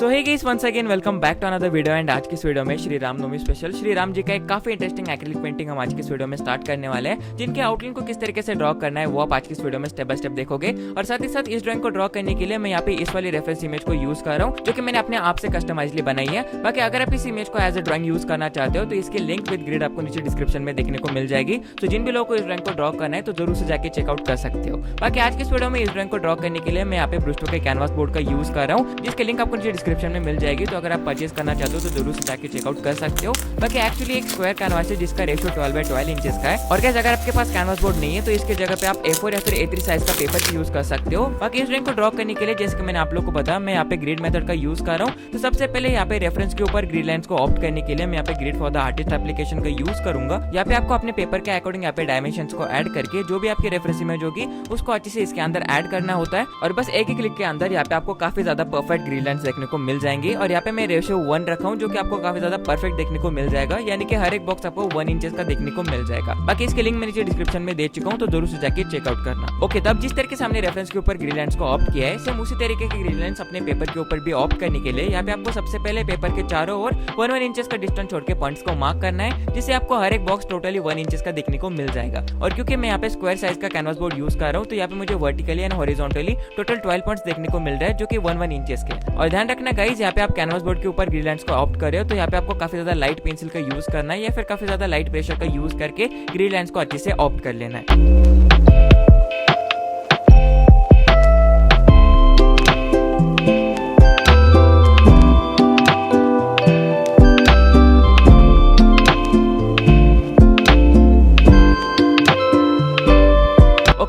So hey guys, once again welcome back to another video. And आज की इस video में श्री राम नवमी स्पेशल श्री राम जी का एक काफी इंटरेस्टिंग एक्रिलिक पेंटिंग हम आज की इस वीडियो में स्टार्ट करने वाले हैं, जिनके आउटलाइन को किस तरीके से ड्रॉ करना है वो आप आज की इस वीडियो में स्टेप बाय स्टेप देखोगे। और साथ ही साथ इस ड्राइंग को ड्रॉ करने के लिए मैं यहाँ पे इस वाली रेफरेंस इमेज को यूज कर रहा हूँ, जो कि मैंने अपने आप से कस्टमाइजली बनाई है। बाकी अगर आप इस इमेज को एज अ ड्राइंग यूज करना चाहते हो तो इसकी लिंक विद ग्रिड आपको नीचे डिस्क्रिप्शन में देखने को मिल जाएगी। तो जिन भी लोगों को इस ड्राइंग को ड्रॉ करना है तो जरूर से जाके चेकआउट कर सकते हो। बाकी आज की इस वीडियो में इस ड्राइंग को ड्रॉ करने के लिए मैं यहाँ पे ब्रुस्टो के कैनवास बोर्ड का यूज कर रहा हूँ, जिसके लिंक आपको नीचे डिस्क्रिप्शन में मिल जाएगी। तो अगर आप परचेज करना चाहते हो तो जरूर से जाके चेकआउट कर सकते हो। बाकी एक्चुअली एक स्क्वायर कैनवास है जिसका रेशियो 12x12 इंचेस का है। और गाइस, अगर आपके पास कैनवास बोर्ड नहीं है तो इसके जगह पे आप A4 या फिर A3 साइज का पेपर भी यूज कर सकते हो। बाकी इस ड्राइंग को ड्रॉ करने के लिए जैसे कि मैंने आप लोगों को बताया, मैं यहाँ पे ग्रिड मेथड का यूज कर रहा हूँ। तो सबसे पहले यहाँ पे रेफरेंस के ऊपर ग्रिड लाइंस को ऑप्ट करने के लिए मैं यहाँ पे grid for the artist application का यूज करूंगा। यहाँ पे आपको अपने पेपर के अकॉर्डिंग यहाँ पे डायमेंशंस को ऐड करके जो भी आपकी रेफरेंस इमेज होगी उसको अच्छे से इसके अंदर ऐड करना होता है। और बस एक ही क्लिक के अंदर यहाँ पे आपको काफी ज्यादा परफेक्ट ग्रिड लाइंस देखने को मिल जाएंगे। और यहाँ पे मैं रेशियो 1 रखा हूँ, जो कि आपको काफी ज्यादा परफेक्ट देखने को मिल जाएगा, यानी कि हर एक बॉक्स आपको 1 इंचेस का देखने को मिल जाएगा। बाकी इसके लिंक मैं नीचे डिस्क्रिप्शन में दे चुका हूँ, तो जरूर से जाके चेकआउट करना। ओके, तब जिस तरीके से हमने रेफरेंस के ऊपर ग्रिड लाइंस को ऑप्ट किया है, सेम उसी तरीके के ग्रिड लाइंस अपने पेपर के ऊपर भी ऑप्ट करने के लिए यहाँ पे आपको सबसे पहले पेपर के चारों ओर 1 इंचेस का डिस्टेंस छोड़ के पॉइंट्स को मार्क करना है, जिससे आपको हर एक बॉक्स टोटली 1 इंचेस का देखने को मिल जाएगा। और क्योंकि मैं यहाँ पे स्क्वायर साइज का कैनवास बोर्ड यूज कर रहा हूँ, तो यहाँ पे मुझे vertically and horizontally total 12 points देखने को मिल रहा है, जो कि 1 इंचेस के। और ध्यान रखना गाइस, यहाँ पे आप कैनवास बोर्ड के ऊपर ग्रिड लाइंस को ऑप्ट कर रहे हो तो यहाँ पे आपको काफी ज्यादा लाइट पेंसिल का यूज करना है या फिर काफी ज्यादा लाइट प्रेशर का यूज करके ग्रिड लाइंस को अच्छे से ऑप्ट कर लेना है।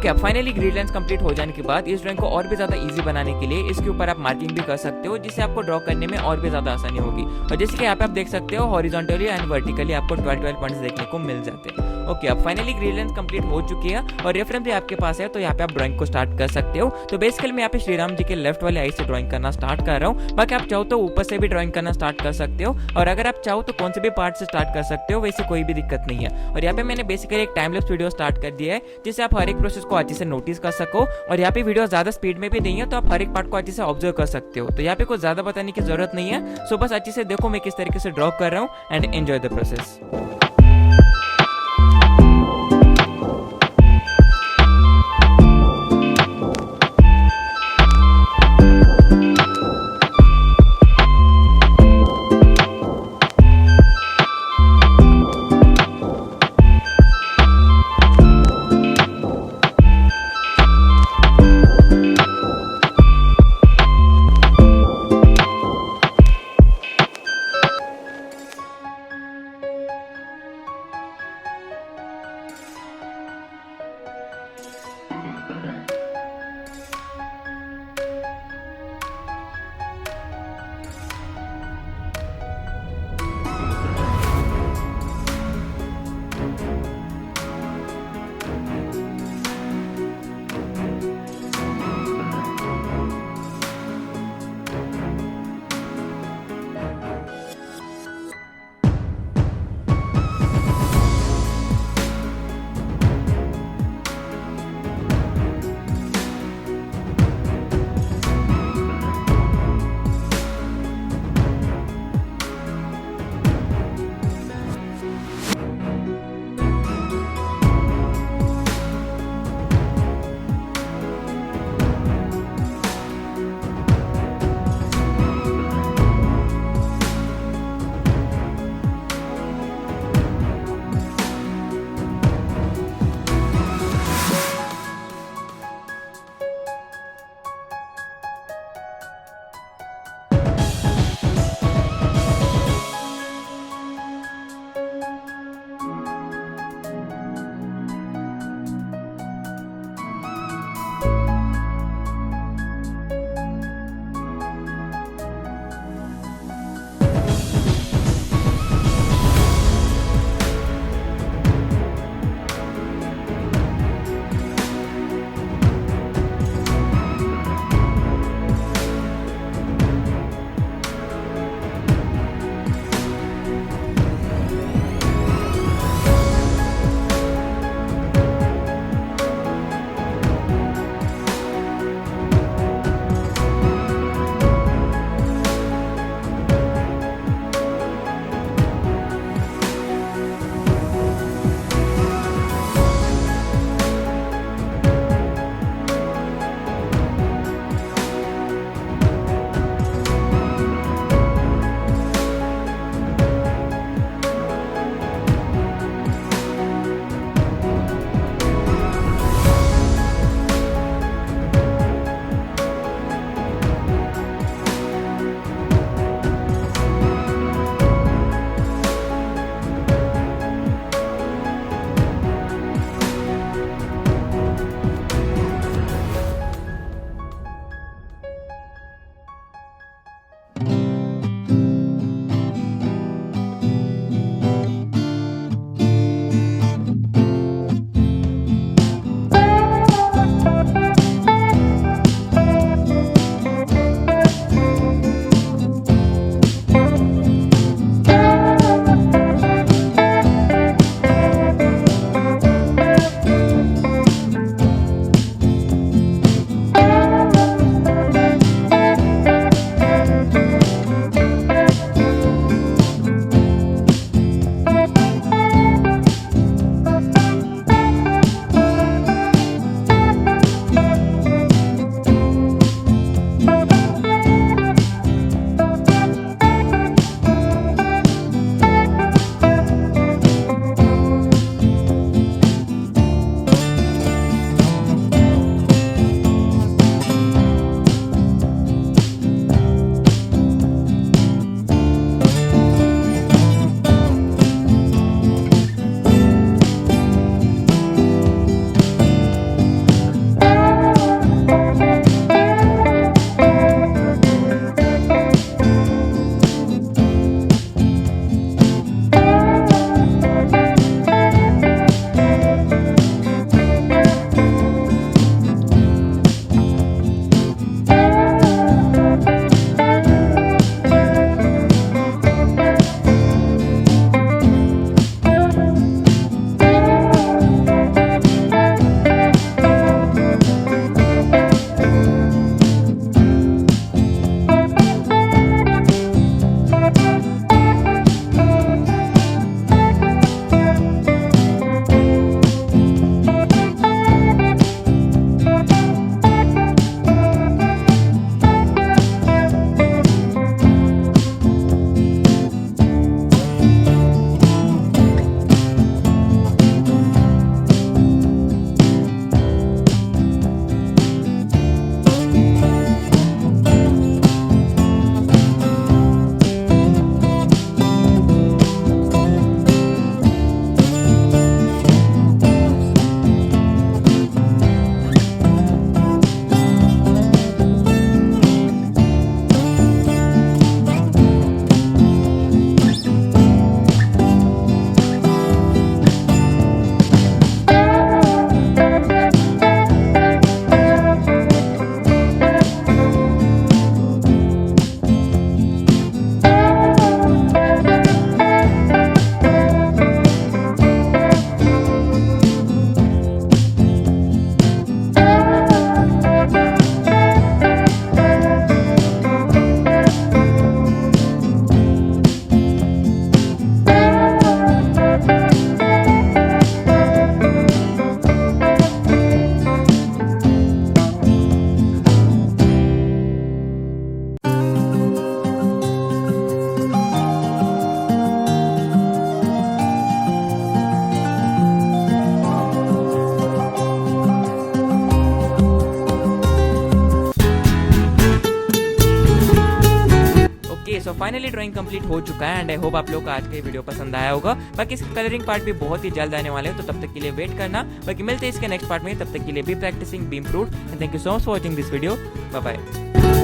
अब फाइनली ग्रिड लाइंस कंप्लीट हो जाने के बाद इस ड्राइंग को और भी ज्यादा इजी बनाने के लिए इसके ऊपर आप मार्किंग भी कर सकते हो, जिससे आपको ड्रॉ करने में और भी ज्यादा आसानी होगी। और जैसे कि यहाँ पे आप देख सकते हो, हॉरिजॉन्टली एंड वर्टिकली आपको 12 पॉइंट्स देखने को मिल जाते हैं। ओके, अब फाइनली ग्रिड लाइंस कंप्लीट हो चुकी है और रेफरेंस भी आपके पास है, तो यहाँ पे आप ड्राइंग को स्टार्ट कर सकते हो। तो बेसिकली मैं यहाँ पे श्री राम जी के लेफ्ट वाले आई से ड्राइंग करना स्टार्ट कर रहा हूँ। बाकी आप चाहो तो ऊपर से भी ड्राइंग करना स्टार्ट कर सकते हो, और अगर आप चाहो तो कौन से भी पार्ट से स्टार्ट कर सकते हो, वैसे कोई भी दिक्कत नहीं है। और यहाँ पे मैंने बेसिकली एक टाइम लैप्स वीडियो स्टार्ट कर दिया है, जिससे आप हर एक प्रोसेस को अच्छे से नोटिस कर सको। और यहाँ पे वीडियो ज्यादा स्पीड में भी नहीं है, तो आप हर एक पार्ट को अच्छे से ऑब्जर्व कर सकते हो। तो यहाँ पे कुछ ज्यादा बताने की जरूरत नहीं है, सो बस अच्छे से देखो मैं किस तरीके से ड्रॉ कर रहा हूँ and enjoy the process. So finally drawing complete हो चुका है एंड आई होप आप लोग को आज का ये वीडियो पसंद आया होगा। बाकी इसका कलरिंग पार्ट भी बहुत ही जल्द आने वाले हैं, तो तब तक के लिए वेट करना। बाकी मिलते हैं इसके नेक्स्ट पार्ट में, तब तक के लिए be practising, be improved and thank you so much for watching this video. Bye bye.